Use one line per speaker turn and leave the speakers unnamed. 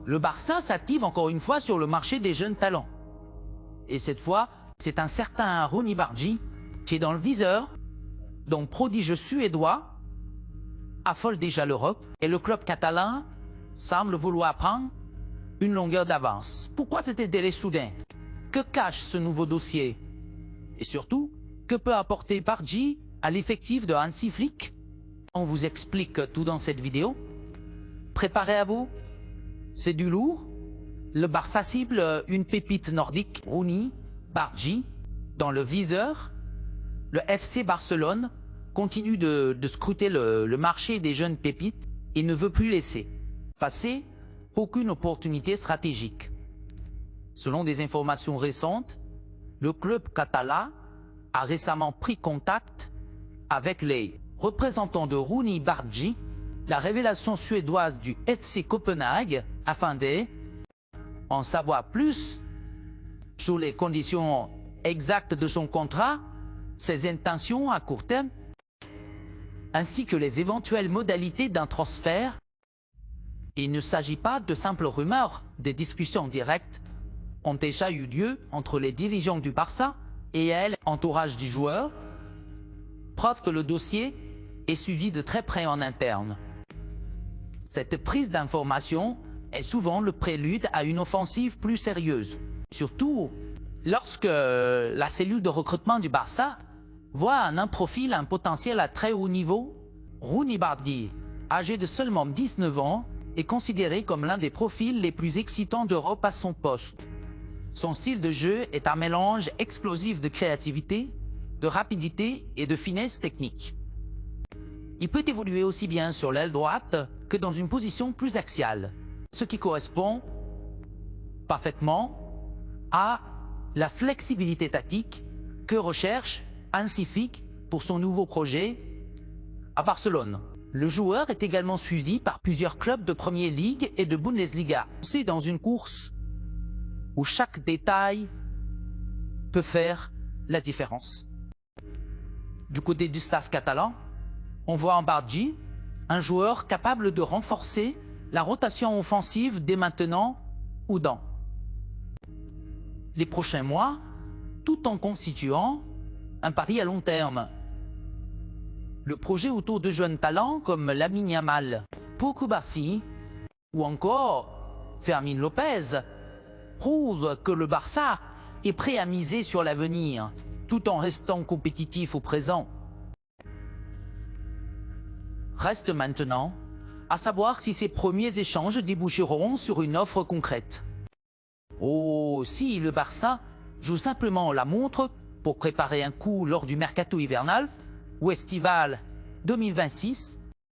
le Barça s'active encore une fois sur le marché des jeunes talents. Et cette fois, c'est un certain Rooney Bargi qui est dans le viseur, dont prodige suédois affole déjà l'Europe et le club catalan semble vouloir prendre une longueur d'avance. Pourquoi cet délai soudain? Que cache ce nouveau dossier? Et surtout, que peut apporter Bargi à l'effectif de Hansi Flick? On vous explique tout dans cette vidéo. Préparez à vous, c'est du lourd. Le Barça cible une pépite nordique, Rooney Bargi, dans le viseur. Le FC Barcelone continue de scruter le marché des jeunes pépites et ne veut plus laisser passer aucune opportunité stratégique. Selon des informations récentes, le club catalan a récemment pris contact avec les représentants de Rooney Bargi, la révélation suédoise du SC Copenhague, afin d'en savoir plus sur les conditions exactes de son contrat, ses intentions à court terme, ainsi que les éventuelles modalités d'un transfert. Il ne s'agit pas de simples rumeurs, des discussions directes ont déjà eu lieu entre les dirigeants du Barça et l'entourage du joueur, preuve que le dossier est suivi de très près en interne. Cette prise d'information est souvent le prélude à une offensive plus sérieuse, surtout lorsque la cellule de recrutement du Barça voit en un profil un potentiel à très haut niveau. Rooney Bargi, âgé de seulement 19 ans, est considéré comme l'un des profils les plus excitants d'Europe à son poste. Son style de jeu est un mélange explosif de créativité, de rapidité et de finesse technique. Il peut évoluer aussi bien sur l'aile droite que dans une position plus axiale, ce qui correspond parfaitement à la flexibilité tactique que recherche Hansi Flick pour son nouveau projet à Barcelone. Le joueur est également suivi par plusieurs clubs de Premier League et de Bundesliga. C'est dans une course où chaque détail peut faire la différence. Du côté du staff catalan, on voit en Bargi un joueur capable de renforcer la rotation offensive dès maintenant ou dans les prochains mois, tout en constituant un pari à long terme. Le projet autour de jeunes talents comme Lamine Yamal, Pau Cubarsí ou encore Fermín López prouve que le Barça est prêt à miser sur l'avenir tout en restant compétitif au présent. Reste maintenant à savoir si ces premiers échanges déboucheront sur une offre concrète. Oh, si le Barça joue simplement la montre pour préparer un coup lors du mercato hivernal ou estival 2026,